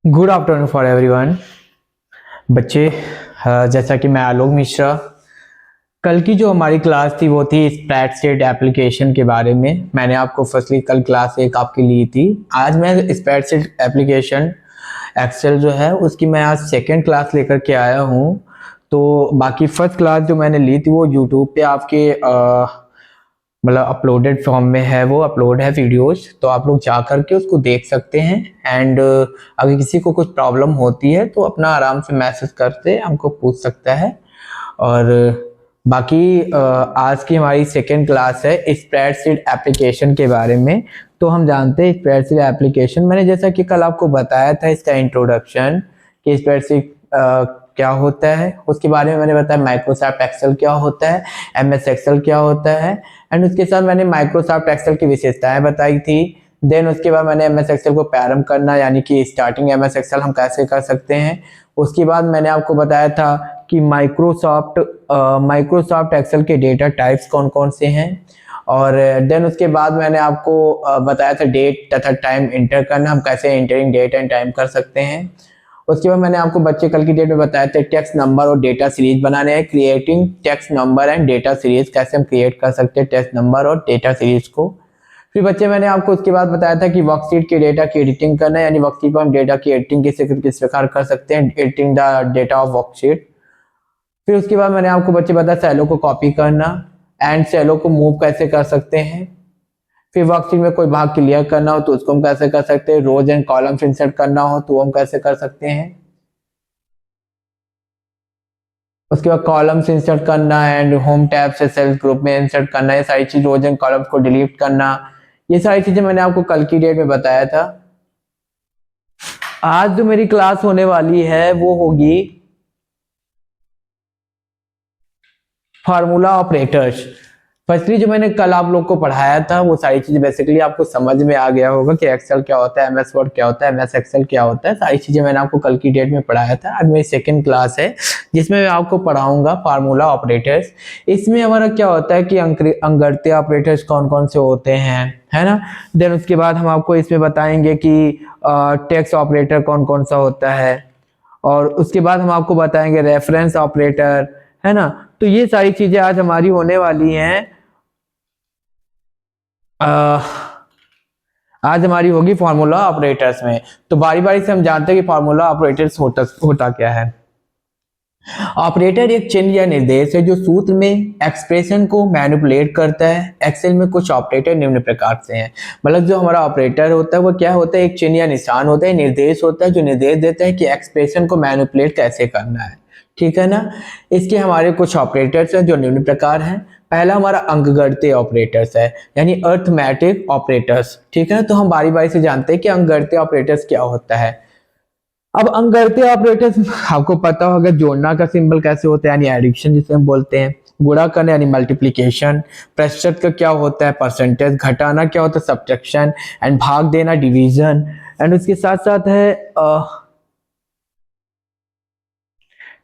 Good afternoon for everyone. बच्चे, जैसा कि मैं आलोक मिश्रा। कल की जो हमारी क्लास थी वो थी स्प्रेडशीट एप्लीकेशन के बारे में। मैंने आपको फर्स्टली कल क्लास एक आपकी ली थी। आज मैं स्प्रेडशीट एप्लीकेशन एक्सेल जो है उसकी मैं आज सेकेंड क्लास लेकर के आया हूँ। तो बाकी फर्स्ट क्लास जो मैंने ली थी वो यूट्यूब पे आपके मतलब अपलोडेड फॉर्म में है, वो अपलोड है वीडियोस, तो आप लोग जा करके उसको देख सकते हैं। एंड अगर किसी को कुछ प्रॉब्लम होती है तो अपना आराम से मैसेज करते हमको पूछ सकता है। और बाकी आज की हमारी सेकेंड क्लास है स्प्रेडशीट एप्लीकेशन के बारे में। तो हम जानते हैं स्प्रेडशीट एप्लीकेशन, मैंने जैसा कि कल आपको बताया था इसका इंट्रोडक्शन कि स्प्रेडशीट क्या होता है, उसके बारे में मैंने बताया। माइक्रोसॉफ्ट एक्सेल क्या होता है, एमएस एक्सेल क्या होता है, एंड उसके साथ मैंने माइक्रोसॉफ्ट एक्सेल की विशेषताएं बताई थी। देन उसके बाद मैंने एमएस एक्सेल को प्रारंभ करना यानी कि स्टार्टिंग एमएस एक्सेल हम कैसे कर सकते हैं। उसके बाद मैंने आपको बताया था कि माइक्रोसॉफ्ट एक्सेल के डेटा टाइप्स कौन कौन से हैं। और देन उसके बाद मैंने आपको बताया था डेट तथा टाइम इंटर करना, हम कैसे इंटरिंग डेट एंड टाइम कर सकते हैं। उसके बाद मैंने आपको बच्चे कल की डेट में बताया था टेक्स्ट नंबर और डेटा सीरीज बनाने हैं। Creating text number and data series, कैसे हम क्रिएट कर सकते हैं टेक्स्ट नंबर और डेटा सीरीज को। फिर बच्चे मैंने आपको उसके बाद बताया था कि वर्कशीट के डेटा की एडिटिंग करना है, यानी वर्कशीट पर हम डेटा की एडिटिंग किस प्रकार कर सकते हैं, editing the data of worksheet. फिर उसके बाद मैंने आपको बच्चे बताया सेलों को कॉपी करना एंड सेलों को मूव कैसे कर सकते हैं। फिर वर्कशीट में कोई भाग क्लियर करना हो तो उसको हम कैसे कर सकते हैं। रोज एंड कॉलम्स इंसर्ट करना हो तो हम कैसे कर सकते हैं। उसके बाद कॉलम्स इंसर्ट करना एंड होम टैब से सेल्स ग्रुप में इंसर्ट करना, ये सारी चीज, रोज एंड कॉलम्स को डिलीट करना, ये सारी चीजें मैंने आपको कल की डेट में बताया था। आज जो मेरी क्लास होने वाली है वो होगी फार्मूला ऑपरेटर्स। फर्स्टली जो मैंने कल आप लोग को पढ़ाया था वो सारी चीजें बेसिकली आपको समझ में आ गया होगा कि एक्सेल क्या होता है, एमएस वर्ड क्या होता है, एमएस एक्सेल क्या होता है। सारी चीजें मैंने आपको कल की डेट में पढ़ाया था। आज मेरी सेकंड क्लास है जिसमें मैं आपको पढ़ाऊंगा फार्मूला ऑपरेटर्स। इसमें हमारा क्या होता है कि अंगरते ऑपरेटर्स कौन कौन से होते हैं, है ना। देन उसके बाद हम आपको इसमें बताएंगे कि टेक्स्ट ऑपरेटर कौन कौन सा होता है, और उसके बाद हम आपको बताएंगे रेफरेंस ऑपरेटर, है ना। तो ये सारी चीजें आज हमारी होने वाली हैं। आज हमारी होगी फार्मूला ऑपरेटर्स में। तो बारी बारी से हम जानते हैं कि फार्मूला ऑपरेटर्स होता क्या है। ऑपरेटर एक चिन्ह या निर्देश है जो सूत्र में एक्सप्रेशन को मैनिपुलेट करता है। एक्सेल में कुछ ऑपरेटर निम्न प्रकार से हैं, मतलब जो हमारा ऑपरेटर होता है वो क्या होता है, एक चिन्ह या निशान होता है, निर्देश होता है जो निर्देश देता है कि एक्सप्रेशन को मैनिपुलेट कैसे करना है, ठीक है ना। इसके हमारे कुछ ऑपरेटर्स हैं जो निम्न प्रकार हैं। पहला हमारा अंकगणितीय ऑपरेटर्स है, यानी अर्थमेटिक ऑपरेटर्स, ठीक है ना। तो हम बारी बारी से जानते हैं कि अंकगणितीय ऑपरेटर्स क्या होता है। अब अंकगणितीय ऑपरेटर्स आपको पता होगा, जोड़ना का सिंबल कैसे होता है यानी एडिशन जिसे हम बोलते हैं, गुणा करना यानी मल्टीप्लिकेशन, प्रतिशत का क्या होता है परसेंटेज, घटाना क्या होता है सब्ट्रैक्शन, एंड भाग देना डिवीजन। एंड उसके साथ साथ है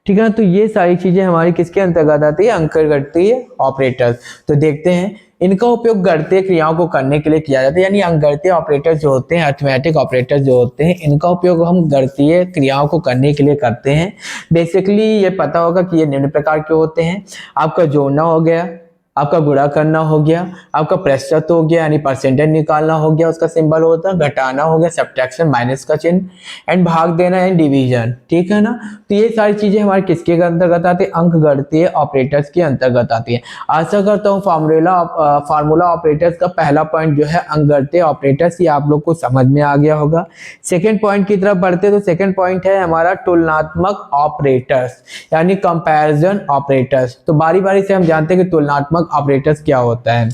ठीक है ना। तो ये सारी चीजें हमारी किसके अंतर्गत आती है, अंकगणितीय ऑपरेटर्स। तो देखते हैं इनका उपयोग गणितीय क्रियाओं को करने के लिए किया जाता है, यानी अंकगणितीय ऑपरेटर्स जो होते हैं, अरिथमेटिक ऑपरेटर्स जो होते हैं, इनका उपयोग हम गणितीय क्रियाओं को करने के लिए करते हैं। बेसिकली ये पता होगा कि ये निम्न प्रकार के होते हैं। आपका जोड़ना हो गया, आपका गुणा करना हो गया, आपका प्रतिशत हो गया यानी परसेंटेज निकालना हो गया, उसका सिंबल होता है, घटाना हो गया सब्ट्रैक्शन माइनस का चिन्ह, एंड भाग देना एंड डिवीजन, ठीक है ना। तो ये सारी चीजें हमारे किसके अंतर्गत आती है, अंकगणितीय ऑपरेटर्स के अंतर्गत आती है। आशा करता हूँ फार्मूला ऑपरेटर्स का पहला पॉइंट जो है अंकगणितीय ऑपरेटर्स, ये आप लोग को समझ में आ गया होगा। सेकेंड पॉइंट की तरफ बढ़ते तो सेकेंड पॉइंट है हमारा तुलनात्मक ऑपरेटर्स यानी कंपैरिजन ऑपरेटर्स। तो बारी बारी से हम जानते हैं कि तुलनात्मक ऑपरेटर्स क्या होता है।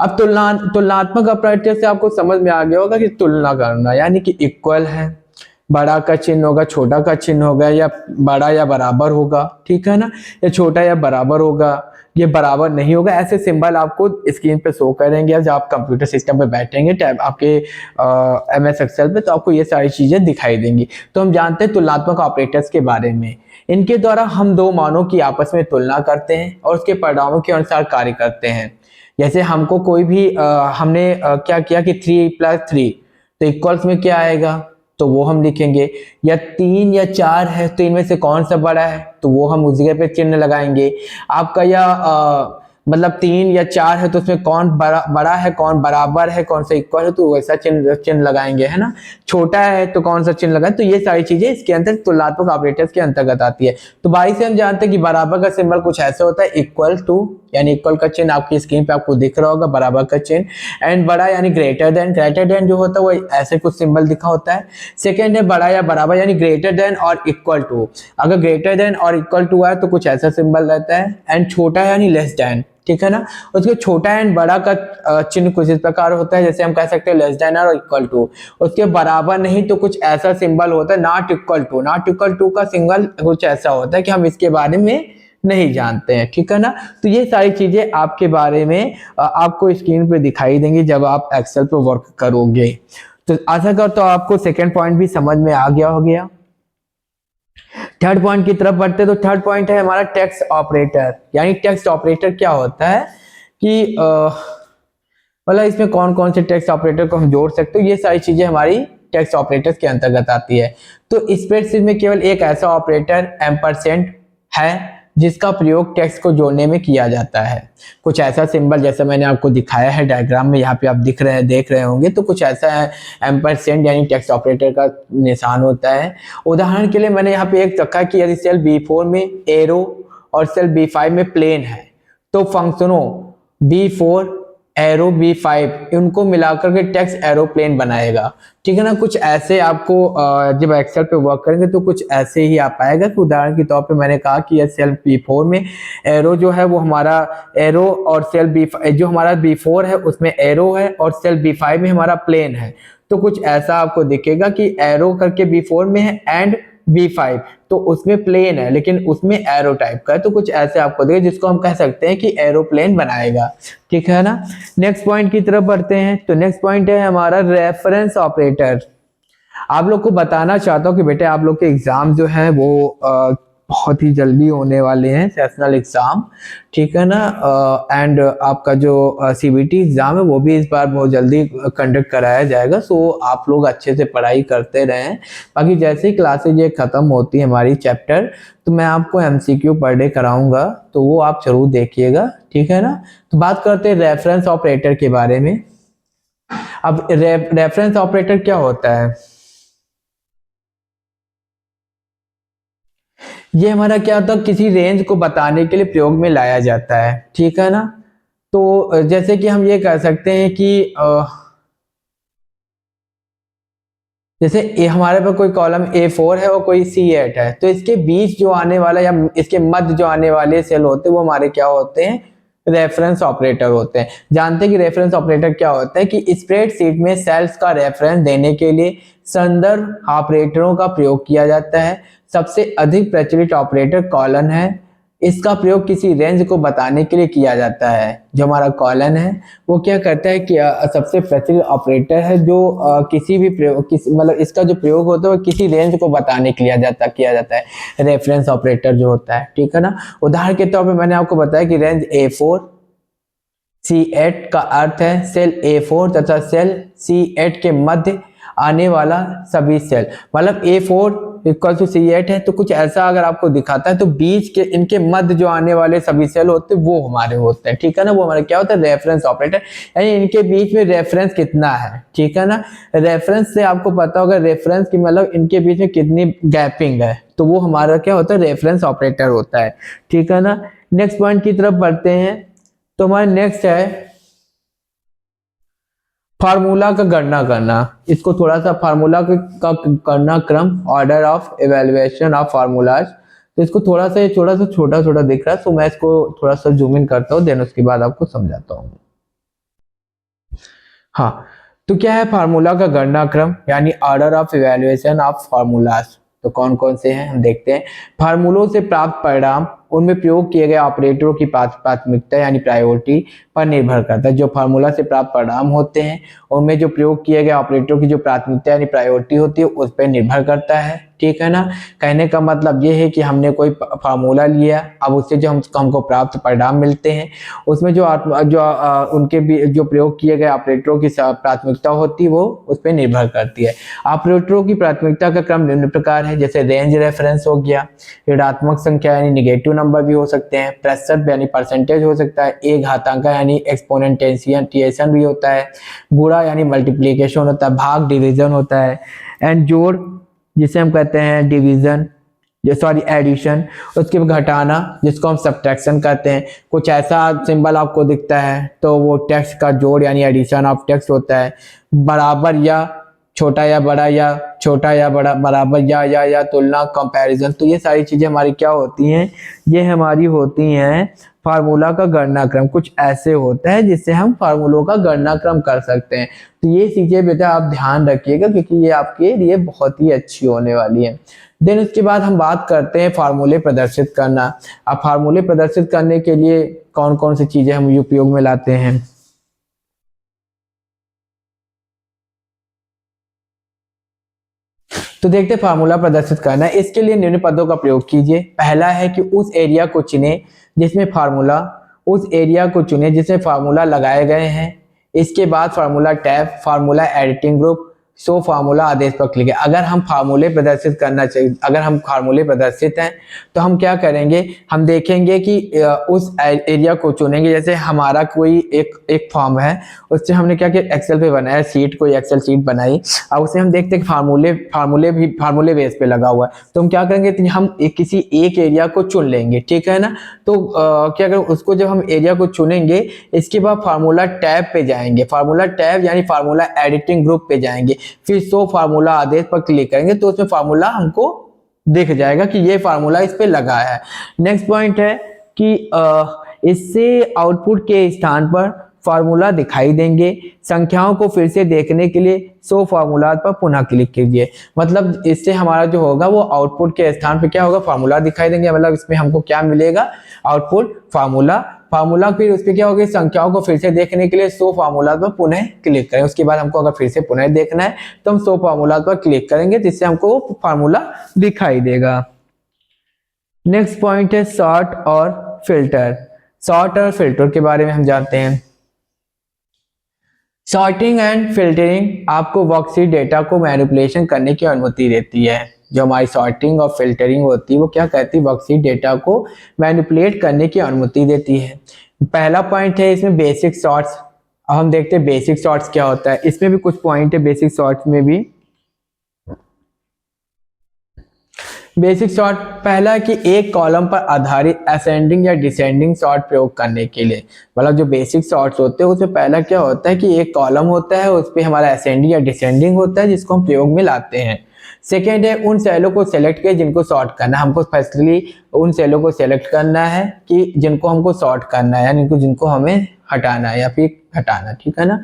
अब तुलनात्मक ऑपरेटर से आपको समझ में आ गया होगा कि तुलना करना यानी कि इक्वल है, बड़ा का चिन्ह होगा, छोटा का चिन्ह होगा, या बड़ा या बराबर होगा, ठीक है ना, या छोटा या बराबर होगा, ये बराबर नहीं होगा, ऐसे सिंबल आपको स्क्रीन पे शो करेंगे जब आप कंप्यूटर सिस्टम पे बैठेंगे टैब आपके एमएस एक्सेल पे, तो आपको ये सारी चीजें दिखाई देंगी। तो हम जानते हैं तुलनात्मक ऑपरेटर्स के बारे में। इनके द्वारा हम दो मानों की आपस में तुलना करते हैं और उसके परिणामों के अनुसार कार्य करते हैं। जैसे हमको कोई भी हमने क्या किया कि 3 + 3, तो इक्वल्स में क्या आएगा, तो वो हम लिखेंगे, या 3 या 4 है तो इनमें से कौन सा बड़ा है तो वो हम उस जगह पे चिन्ह लगाएंगे। आपका या मतलब 3 या 4 है तो उसमें कौन बड़ा है, कौन बराबर है, कौन सा इक्वल है, तो वैसा चिन्ह लगाएंगे, है ना। छोटा है तो कौन सा चिन्ह लगाएं, तो ये सारी चीजें इसके अंदर तुलनात्मक ऑपरेटर्स के अंतर्गत आती है। तो भाई से हम जानते हैं कि बराबर का सिंबल कुछ ऐसा होता है, इक्वल टू यानी इक्वल का चिन्ह आपकी स्क्रीन पे आपको दिख रहा होगा, बराबर का चिन्ह। एंड बड़ा यानी ग्रेटर देन जो होता है वो ऐसे कुछ सिंबल दिखा होता है। सेकेंड है बड़ा या बराबर यानी ग्रेटर देन और इक्वल टू, अगर ग्रेटर देन और इक्वल टू है तो कुछ ऐसा सिंबल रहता है। एंड छोटा यानी लेस देन, ठीक है ना। उसके छोटा एंड बड़ा का चिन्ह कुछ इस प्रकार होता है, जैसे हम कह सकते हैं लेस देन और इक्वल टू। उसके बराबर नहीं तो कुछ ऐसा सिंबल होता है not equal to. Not equal to का सिंबल कुछ ऐसा होता है कि हम इसके बारे में नहीं जानते हैं, ठीक है ना। तो ये सारी चीजें आपके बारे में आपको स्क्रीन पे दिखाई देंगी जब आप एक्सेल पे वर्क करोगे। तो आशा करता हूं आपको सेकेंड पॉइंट भी समझ में आ गया हो गया। थर्ड पॉइंट की तरफ बढ़ते तो थर्ड पॉइंट है हमारा टेक्स्ट ऑपरेटर। यानी टेक्स्ट ऑपरेटर क्या होता है कि मतलब इसमें कौन कौन से टेक्स्ट ऑपरेटर को हम जोड़ सकते हो, ये सारी चीजें हमारी टेक्स्ट ऑपरेटर्स के अंतर्गत आती है। तो स्प्रेडशीट में केवल एक ऐसा ऑपरेटर एम्परसेंड है जिसका प्रयोग टेक्स्ट को जोड़ने में किया जाता है। कुछ ऐसा सिंबल जैसा मैंने आपको दिखाया है डायग्राम में, यहाँ पे आप देख रहे होंगे, तो कुछ ऐसा है एम्परसेंड यानी टेक्स्ट ऑपरेटर का निशान होता है। उदाहरण के लिए मैंने यहाँ पे एक रखा कि यदि सेल B4 में एरो और सेल B5 में प्लेन है तो फंक्शनों B4 एरो B5 इनको मिलाकर के टेक्स्ट एरोप्लेन बनाएगा, ठीक है ना। कुछ ऐसे आपको जब एक्सेल पे वर्क करेंगे तो कुछ ऐसे ही आ पाएगा कि उदाहरण के तौर पे मैंने कहा कि यह सेल B4 में एरो जो है वो हमारा एरो और सेल B5 जो हमारा B4 है उसमें एरो है और सेल B5 में हमारा प्लेन है, तो कुछ ऐसा आपको दिखेगा कि एरो करके B4 में है एंड B5 तो उसमें प्लेन है लेकिन उसमें एरो टाइप का है, तो कुछ ऐसे आपको देगा जिसको हम कह सकते हैं कि एरोप्लेन बनाएगा, ठीक है ना। नेक्स्ट पॉइंट की तरफ बढ़ते हैं। तो नेक्स्ट पॉइंट है हमारा रेफरेंस ऑपरेटर। आप लोग को बताना चाहता हूँ कि बेटे आप लोग के एग्जाम जो है वो बहुत ही जल्दी होने वाले हैं, सेशनल एग्जाम, ठीक है ना। एंड आपका जो CBT एग्जाम है वो भी इस बार बहुत जल्दी कंडक्ट कराया जाएगा। सो आप लोग अच्छे से पढ़ाई करते रहें। बाकी जैसे ही क्लासेज ये खत्म होती है हमारी चैप्टर, तो मैं आपको MCQ पर डे कराऊंगा, तो वो आप जरूर देखिएगा, ठीक है ना। तो बात करते हैं रेफरेंस ऑपरेटर के बारे में। अब रेफरेंस ऑपरेटर क्या होता है, ये हमारा क्या होता है किसी रेंज को बताने के लिए प्रयोग में लाया जाता है, ठीक है ना। तो जैसे कि हम ये कह सकते हैं कि जैसे हमारे पास कोई कॉलम A4 है और कोई C8 है, तो इसके बीच जो आने वाला या इसके मध्य जो आने वाले सेल होते हैं वो हमारे क्या होते हैं, रेफरेंस ऑपरेटर होते हैं। जानते हैं कि रेफरेंस ऑपरेटर क्या होता है कि स्प्रेडशीट में सेल्स का रेफरेंस देने के लिए संदर्भ ऑपरेटरों का प्रयोग किया जाता है। सबसे अधिक प्रचलित ऑपरेटर कॉलन है। इसका प्रयोग किसी रेंज को बताने के लिए किया जाता है। जो हमारा कॉलन है वो क्या करता है कि सबसे प्रचलित ऑपरेटर है जो किसी भी प्रयोग मतलब इसका जो प्रयोग होता है वो किसी रेंज को बताने के लिए किया जाता है रेफरेंस ऑपरेटर जो होता है, ठीक है ना। उदाहरण के तौर पे मैंने आपको बताया कि रेंज A4 C8 का अर्थ है सेल A4 तथा सेल C8 के मध्य आने वाला सभी सेल, मतलब A4 इक्वल टू C8 है तो कुछ ऐसा अगर आपको दिखाता है तो बीच के इनके मध्य जो आने वाले सभी सेल होते हैं वो हमारे होते हैं, ठीक है ना। वो हमारे क्या होता है, रेफरेंस ऑपरेटर, यानी इनके बीच में रेफरेंस कितना है, ठीक है ना। रेफरेंस से आपको पता होगा रेफरेंस की मतलब इनके बीच में कितनी गैपिंग है, तो वो हमारा क्या होता है, रेफरेंस ऑपरेटर होता है, ठीक है ना। नेक्स्ट पॉइंट की तरफ बढ़ते हैं। तो हमारा नेक्स्ट है फार्मूला का गणना करना। इसको थोड़ा सा फार्मूला का करना क्रम, order of evaluation of formulas. तो इसको थोड़ा सा छोटा दिख रहा है, तो मैं इसको थोड़ा सा जूम इन करता हूँ, देन उसके बाद आपको समझाता हूँ। हाँ, तो क्या है फार्मूला का गणना क्रम यानी order of evaluation of formulas. तो कौन कौन से हैं हम देखते हैं। फार्मूलों से प्राप्त परिणाम उनमें प्रयोग किए गए ऑपरेटरों की प्राथमिकता यानी प्रायोरिटी पर निर्भर करता है। जो फार्मूला से प्राप्त परिणाम होते हैं उनमें जो प्रयोग किए गए ऑपरेटरों की जो प्राथमिकता यानी प्रायोरिटी होती है उस पर निर्भर करता है। ठीक है ना। कहने का मतलब ये है कि हमने कोई फार्मूला लिया, अब उससे जो हमको प्राप्त परिणाम मिलते हैं उसमें उनके भी जो प्रयोग किए गए ऑपरेटरों की प्राथमिकता होती है वो उस पर निर्भर करती है। ऑपरेटरों की प्राथमिकता का क्रम निम्न प्रकार है, जैसे रेंज रेफरेंस हो गया, ऋणात्मक संख्या यानी निगेटिव नंबर भी हो सकते हैं, प्रतिशत यानी परसेंटेज हो सकता है, एक घातांक यानी एक्सपोनेंशिएशन भी होता है, गुणा यानी मल्टीप्लिकेशन होता है, भाग डिवीजन होता है, एंड जोड़ जिसे हम कहते हैं डिवीजन एडिशन, उसके बाद घटाना जिसको हम सब्ट्रैक्शन कहते हैं। कुछ ऐसा सिंबल आपको दिखता है तो वो टेक्स्ट का जोड़ यानी एडिशन ऑफ टेक्स्ट होता है। बराबर या छोटा या बड़ा या छोटा या बड़ा, बराबर या तुलना, कंपैरिजन, तो ये सारी चीजें हमारी क्या होती हैं, ये हमारी होती हैं फार्मूला का गणना क्रम। कुछ ऐसे होता है जिससे हम फार्मूलों का गणना क्रम कर सकते हैं। तो ये चीजें बेटा आप ध्यान रखिएगा क्योंकि ये आपके लिए बहुत ही अच्छी होने वाली है। देन उसके बाद हम बात करते हैं फार्मूले प्रदर्शित करना। अब फार्मूले प्रदर्शित करने के लिए कौन कौन सी चीजें हम उपयोग में लाते हैं। तो देखते हैं फार्मूला प्रदर्शित करना है। इसके लिए निम्न पदों का प्रयोग कीजिए। पहला है कि उस एरिया को चुने जिसमें फार्मूला लगाए गए हैं। इसके बाद formula tab, formula editing group, show formula आदेश पर क्लिक है। अगर हम फार्मूले प्रदर्शित हैं तो हम क्या करेंगे, हम देखेंगे कि उस एरिया को चुनेंगे। जैसे हमारा कोई एक फॉर्म है, उससे हमने क्या किया, एक्सेल पे बनाया शीट, कोई एक्सेल शीट बनाई। अब उसे हम देखते हैं फार्मूले बेस पे लगा हुआ है, तो हम क्या करेंगे, तो हम किसी एक एरिया को चुन लेंगे। ठीक है ना। तो क्या करें, उसको जब हम एरिया को चुनेंगे इसके बाद फार्मूला टैब पे जाएंगे, फार्मूला टैब यानी फार्मूला एडिटिंग ग्रुप पे जाएंगे, फिर शो फार्मूला आदेश पर क्लिक करेंगे तो उसमें फार्मूला हमको दिख जाएगा कि ये फार्मूला इस पे लगा है। नेक्स्ट पॉइंट है कि इससे आउटपुट के स्थान पर फार्मूला दिखाई देंगे। संख्याओं को फिर से देखने के लिए शो फार्मूला पर पुनः क्लिक कीजिए। मतलब इससे हमारा जो होगा वो आउटपुट के स्थान पे क्या होगा, फार्मूला दिखाई देंगे। मतलब इसमें हमको क्या मिलेगा, आउटपुट फार्मूला। फिर उस पर क्या होगा, संख्याओं को फिर से देखने के लिए शो फार्मूला पर पुनः क्लिक करें। उसके बाद हमको अगर फिर से पुनः देखना है तो हम शो फार्मूला पर क्लिक करेंगे जिससे हमको फार्मूला दिखाई देगा। नेक्स्ट पॉइंट है सॉर्ट और फिल्टर। सॉर्ट और फिल्टर के बारे में हम जानते हैं। सॉर्टिंग एंड फिल्टरिंग आपको वर्कशीट डेटा को मैनिपुलेशन करने की अनुमति देती है। जो हमारी सॉर्टिंग और फिल्टरिंग होती है वो क्या कहती है, वर्कशीट डेटा को मैनिपुलेट करने की अनुमति देती है। पहला पॉइंट है इसमें बेसिक सॉर्ट्स। अब हम देखते हैं बेसिक सॉर्ट्स क्या होता है। इसमें भी कुछ पॉइंट है बेसिक सॉर्ट्स में भी। बेसिक सॉर्ट पहला है कि एक कॉलम पर आधारित असेंडिंग या डिसेंडिंग सॉर्ट प्रयोग करने के लिए, मतलब जो बेसिक सॉर्ट्स होते हैं उसमें पहला क्या होता है कि एक कॉलम होता है, उस पर हमारा असेंडिंग या डिसेंडिंग होता है जिसको हम प्रयोग में लाते हैं। सेकेंड है उन सेलों को सेलेक्ट किए जिनको सॉर्ट करना है। हमको स्पेशली उन सेलों को सेलेक्ट करना है कि जिनको हमको सॉर्ट करना है, यानी जिनको हमें हटाना है या फिर हटाना। ठीक है ना।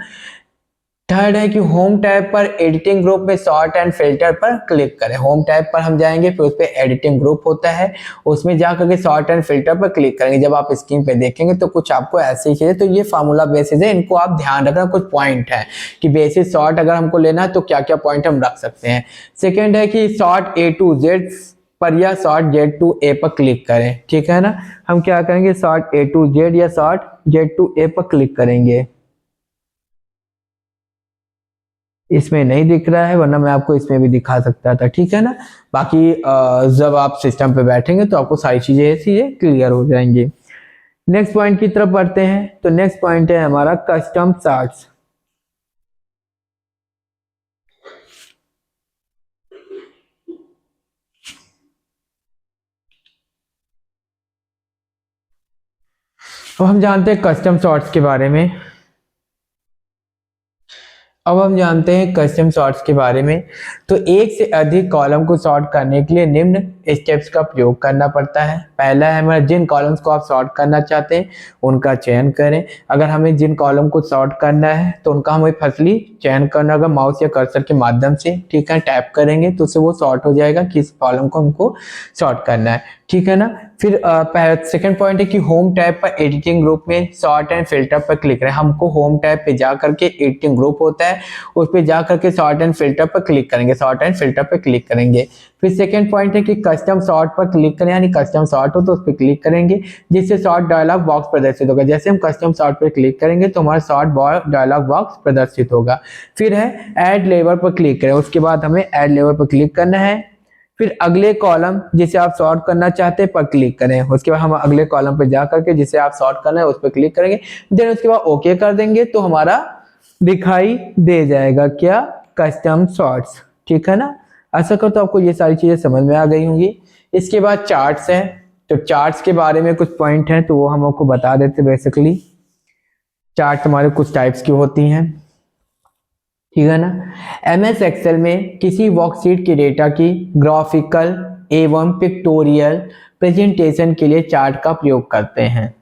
थर्ड है कि होम टैब पर एडिटिंग ग्रुप में सॉर्ट एंड फिल्टर पर क्लिक करें। होम टैब पर हम जाएंगे, फिर उस पर एडिटिंग ग्रुप होता है, उसमें जाकर के सॉर्ट एंड फिल्टर पर क्लिक करेंगे। जब आप स्क्रीन पे देखेंगे तो कुछ आपको ऐसे ही चीजें, तो ये फार्मूला बेसिस है, इनको आप ध्यान रखना। कुछ पॉइंट है कि बेसिस सॉर्ट अगर हमको लेना है तो क्या क्या पॉइंट हम रख सकते हैं। सेकेंड है कि सॉर्ट A to Z पर या सॉर्ट Z to A पर क्लिक करें। ठीक है ना। हम क्या करेंगे, सॉर्ट A to Z या सॉर्ट Z to A पर क्लिक करेंगे। इसमें नहीं दिख रहा है वरना मैं आपको इसमें भी दिखा सकता था। ठीक है ना। बाकी जब आप सिस्टम पे बैठेंगे तो आपको सारी चीजें ऐसी है क्लियर हो जाएंगी। नेक्स्ट पॉइंट की तरफ बढ़ते हैं। तो नेक्स्ट पॉइंट है हमारा कस्टम चार्ट्स। अब हम जानते हैं कस्टम सॉर्ट्स के बारे में। तो एक से अधिक कॉलम को सॉर्ट करने के लिए निम्न स्टेप्स का प्रयोग करना पड़ता है। पहला है हमारा जिन कॉलम्स को आप सॉर्ट करना चाहते हैं उनका चयन करें। अगर हमें जिन कॉलम को सॉर्ट करना है तो उनका हमें फर्स्टली चयन करना होगा माउस या कर्सर के माध्यम से, ठीक है। टैप करेंगे तो उससे वो सॉर्ट हो जाएगा किस कॉलम को हमको सॉर्ट करना है, ठीक है ना। फिर सेकंड पॉइंट है कि होम टैब पर एडिटिंग ग्रुप में सॉर्ट एंड फिल्टर पर क्लिक करें। हमको होम टैब पे जा करके एडिटिंग ग्रुप होता है उस पे जा करके सॉर्ट एंड फिल्टर पर क्लिक करेंगे, सॉर्ट एंड फिल्टर पर क्लिक करेंगे। फिर सेकंड पॉइंट है कि कस्टम सॉर्ट पर क्लिक करें, यानी कस्टम सॉर्ट हो तो उस पर क्लिक करेंगे जिससे सॉर्ट डायलॉग बॉक्स प्रदर्शित होगा। जैसे हम कस्टम सॉर्ट पर क्लिक करेंगे तो हमारा सॉर्ट डायलॉग बॉक्स प्रदर्शित होगा। फिर है ऐड लेबल पर क्लिक करें, उसके बाद हमें ऐड लेबल पर क्लिक करना है। फिर अगले कॉलम जिसे आप सॉर्ट करना चाहते हैं पर क्लिक करें, उसके बाद हम अगले कॉलम पर जा करके जिसे आप सॉर्ट करना है उस पर क्लिक करेंगे, देन उसके बाद ओके कर देंगे तो हमारा दिखाई दे जाएगा क्या, कस्टम सॉर्ट्स, ठीक है ना। आशा करता हूं आपको ये सारी चीजें समझ में आ गई होंगी। इसके बाद चार्ट्स हैं, तो चार्ट्स के बारे में कुछ पॉइंट हैं तो वो हम आपको बता देते। बेसिकली चार्ट हमारे कुछ टाइप्स की होती हैं, ठीक है ना। एमएस एक्सेल में किसी वर्कशीट के डेटा की ग्राफिकल एवं पिक्टोरियल प्रेजेंटेशन के लिए चार्ट का प्रयोग करते हैं।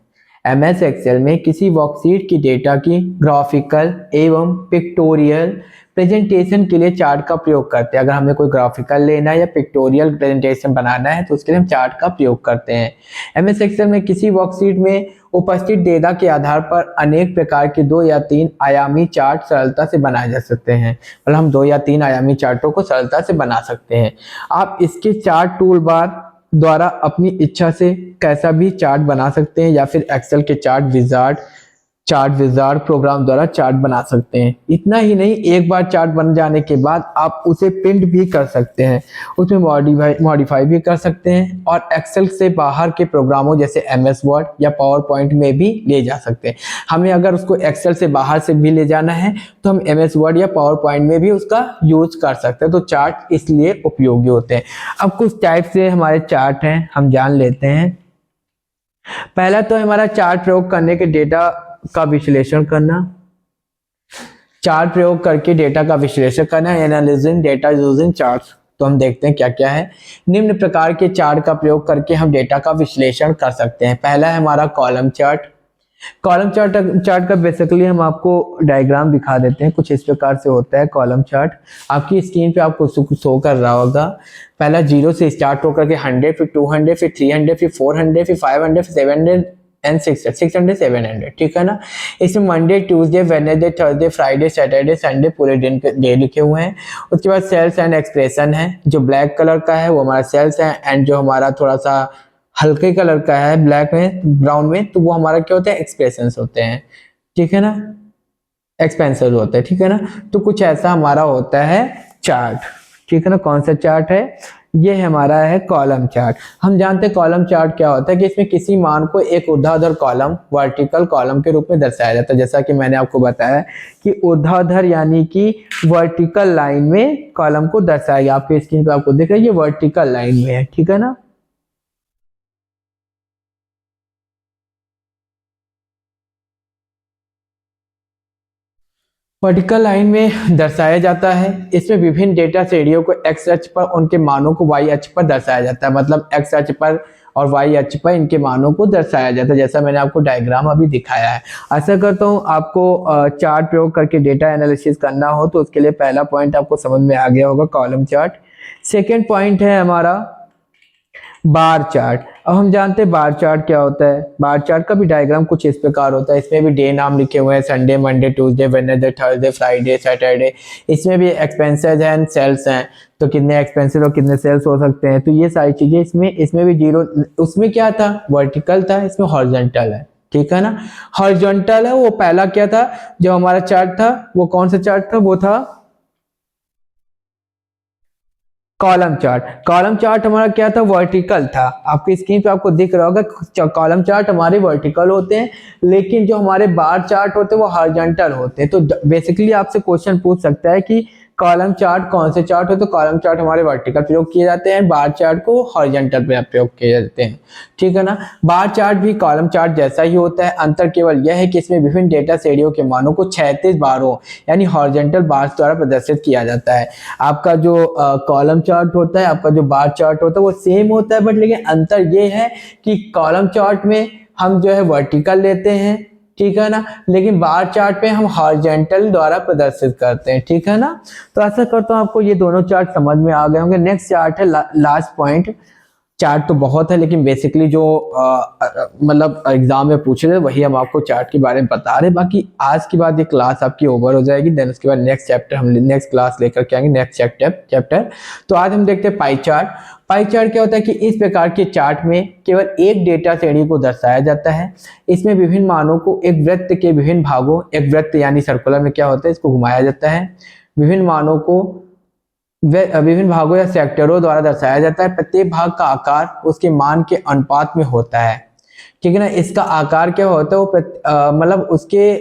एमएस एक्सेल में किसी वर्कशीट की डेटा की ग्राफिकल एवं पिक्टोरियल प्रेजेंटेशन के लिए चार्ट का प्रयोग करते हैं। अगर हमें कोई ग्राफिकल लेना है या पिक्टोरियल प्रेजेंटेशन बनाना है तो उसके लिए हम चार्ट का प्रयोग करते हैं। एमएस एक्सेल में किसी वर्कशीट में उपस्थित डेटा के आधार पर अनेक प्रकार के 2 या 3 आयामी चार्ट सरलता से बनाए जा सकते हैं। मतलब हम 2 या 3 आयामी चार्टों को सरलता से बना सकते हैं। आप इसके चार्ट टूल बार द्वारा अपनी इच्छा से कैसा भी चार्ट बना सकते हैं या फिर एक्सेल के चार्ट विजार्ड प्रोग्राम द्वारा चार्ट बना सकते हैं। इतना ही नहीं, एक बार चार्ट बन जाने के बाद आप उसे प्रिंट भी कर सकते हैं, उसमें मॉडिफाई भी कर सकते हैं और एक्सेल से बाहर के प्रोग्रामों जैसे एमएस वर्ड या पावर पॉइंट में भी ले जा सकते हैं। हमें अगर उसको एक्सेल से बाहर से भी ले जाना है तो हम एमएस वर्ड या पावर पॉइंट में भी उसका यूज कर सकते हैं। तो चार्ट इसलिए उपयोगी होते हैं। अब कुछ टाइप से हमारे चार्ट हैं, हम जान लेते हैं। पहला तो हमारा चार्ट प्रयोग करने के डेटा का विश्लेषण करना, चार्ट प्रयोग करके डेटा का विश्लेषण करना, एनालाइजिंग डेटा यूजिंग चार्ट्स। तो हम देखते हैं क्या क्या है। निम्न प्रकार के चार्ट का प्रयोग करके हम डेटा का विश्लेषण कर सकते हैं। पहला है हमारा कॉलम चार्ट। कॉलम चार्ट का बेसिकली हम आपको डायग्राम दिखा देते हैं। कुछ इस प्रकार से होता है कॉलम चार्ट, आपकी स्क्रीन पे आपको शो कर रहा होगा। पहला 0 से स्टार्ट होकर के 100, फिर 200, फिर 300, फिर 400, फिर 500, फिर 700 एंड 600, 700, ठीक है ना। इसमें Monday, Tuesday, Wednesday, Thursday, Friday, Saturday, Sunday पूरे दिन के डे लिखे हुए हैं। उसके बाद सेल्स एंड एक्सप्रेशन है, जो ब्लैक कलर का है वो हमारा सेल्स है, एंड जो हमारा थोड़ा सा हल्के कलर का है ब्लैक में, ब्राउन में, तो वो हमारा क्या होता है, एक्सप्रेशंस होते हैं, ठीक है ना, एक्सपेंसेस होते हैं, ठीक है ना। तो कुछ ऐसा हमारा होता है चार्ट, ठीक है ना। कौन सा चार्ट है ये, हमारा है कॉलम चार्ट। हम जानते हैं कॉलम चार्ट क्या होता है कि इसमें किसी मान को एक ऊर्ध्वाधर कॉलम, वर्टिकल कॉलम के रूप में दर्शाया जाता है। जैसा कि मैंने आपको बताया कि ऊर्ध्वाधर यानी कि वर्टिकल लाइन में कॉलम को दर्शाया गया। आपके स्क्रीन पे आपको दिख रहा है ये वर्टिकल लाइन में है, ठीक है ना। वर्टिकल लाइन में दर्शाया जाता है। इसमें विभिन्न डेटा श्रेणियों को एक्स अक्ष पर उनके मानों को वाई अक्ष पर दर्शाया जाता है। मतलब एक्स अक्ष पर और वाई अक्ष पर इनके मानों को दर्शाया जाता है, जैसा मैंने आपको डायग्राम अभी दिखाया है। आशा करता हूँ आपको चार्ट प्रयोग करके डेटा एनालिसिस करना हो तो उसके लिए पहला पॉइंट आपको समझ में आ गया होगा, कॉलम चार्ट। सेकेंड पॉइंट है हमारा बार चार्ट। अब हम जानते हैं बार चार्ट क्या होता है। बार चार्ट का भी डायग्राम कुछ इस प्रकार होता है। इसमें भी डे नाम लिखे हुए हैं, Sunday, Monday, Tuesday, Wednesday, Thursday, Friday, Saturday. इसमें भी एक्सपेंसेस हैं, सेल्स हैं, तो कितने एक्सपेंसेस और कितने सेल्स हो सकते हैं। तो ये सारी चीजें इसमें भी जीरो, उसमें क्या था, वर्टिकल था, इसमें हॉरिजॉन्टल है, ठीक है ना। हॉरिजॉन्टल है वो पहला क्या था, जो हमारा चार्ट था वो कौन सा चार्ट था, वो था कॉलम चार्ट। कॉलम चार्ट हमारा क्या था, वर्टिकल था। आपकी स्क्रीन पे आपको दिख रहा होगा कॉलम चार्ट हमारे वर्टिकल होते हैं, लेकिन जो हमारे बार चार्ट होते हैं वो हॉरिजॉन्टल होते हैं। तो बेसिकली आपसे क्वेश्चन पूछ सकता है कि कॉलम चार्ट कौन से चार्ट हो, तो कॉलम चार्ट हमारे वर्टिकल प्रयोग किए जाते हैं, बार चार्ट को हॉरिजॉन्टल पे प्रयोग किए जाते हैं, ठीक है ना। बार चार्ट भी कॉलम चार्ट जैसा ही होता है, अंतर केवल यह है कि इसमें विभिन्न डेटा श्रेणियों के मानों को 36 बारों यानी हॉरिजॉन्टल बार्स द्वारा प्रदर्शित किया जाता है। आपका जो कॉलम चार्ट होता है, आपका जो बार चार्ट होता है वो सेम होता है, बट लेकिन अंतर ये है कि कॉलम चार्ट में हम जो है वर्टिकल लेते हैं, ठीक है ना, लेकिन बार चार्ट पे हम हॉरिजॉन्टल द्वारा प्रदर्शित करते हैं, ठीक है ना। तो ऐसा करता हूँ आपको ये दोनों चार्ट समझ में आ गए होंगे। नेक्स्ट चार्ट है लास्ट पॉइंट। चार्ट तो बहुत है, लेकिन बेसिकली जो मतलब एग्जाम में पूछे थे वही हम आपको चार्ट के बारे में बता रहे हैं। बाकी आज के बाद ये क्लास आपकी ओवर हो जाएगी, देन उसके बाद नेक्स्ट चैप्टर हम नेक्स्ट क्लास लेकर के आएंगे, नेक्स्ट चैप्टर। तो आज हम देखते हैं पाई चार्ट। पाई चार्ट क्या होता है कि इस प्रकार के चार्ट में केवल एक डेटा श्रेणी को दर्शाया जाता है। इसमें विभिन्न मानों को एक वृत्त के विभिन्न भागों, एक वृत्त यानी सर्कुलर में क्या होता है, इसको घुमाया जाता है, विभिन्न मानों को विभिन्न भागों या सेक्टरों द्वारा दर्शाया जाता है। प्रत्येक भाग का आकार उसके मान के अनुपात में होता है, ठीक है ना। इसका आकार क्या होता है, वो मतलब उसके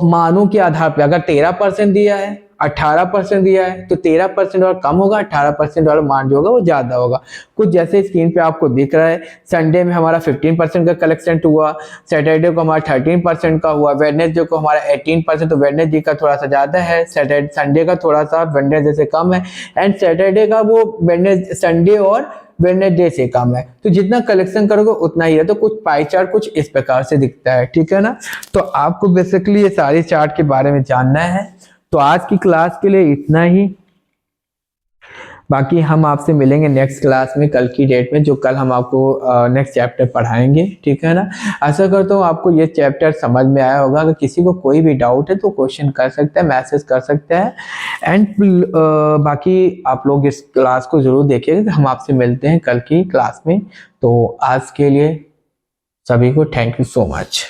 मानों के आधार पर, अगर 13% दिया है, 18% दिया है, तो 13% और कम होगा, 18% वाला मान जो होगा वो ज्यादा होगा। कुछ जैसे स्क्रीन पे आपको दिख रहा है, संडे में हमारा 15% का कलेक्शन हुआ, सैटरडे को हमारा 13% का हुआ, वेडनेसडे को हमारा 18%, तो वेडनेसडे का थोड़ा सा ज्यादा है, सैटरडे संडे का थोड़ा सा वेडनेसडे से कम है, एंड सैटरडे का वो संडे और वेडनेसडे से कम है। तो जितना कलेक्शन करोगे उतना ही है। तो कुछ पाई चार्ट कुछ इस प्रकार से दिखता है, ठीक है ना। तो आपको बेसिकली ये सारे चार्ट के बारे में जानना है। तो आज की क्लास के लिए इतना ही, बाकी हम आपसे मिलेंगे नेक्स्ट क्लास में कल की डेट में, जो कल हम आपको नेक्स्ट चैप्टर पढ़ाएंगे, ठीक है ना। आशा करता हूँ आपको ये चैप्टर समझ में आया होगा। अगर किसी को कोई भी डाउट है तो क्वेश्चन कर सकते हैं, मैसेज कर सकते हैं, एंड बाकी आप लोग इस क्लास को जरूर देखिएगा। हम आपसे मिलते हैं कल की क्लास में। तो आज के लिए सभी को थैंक यू सो मच।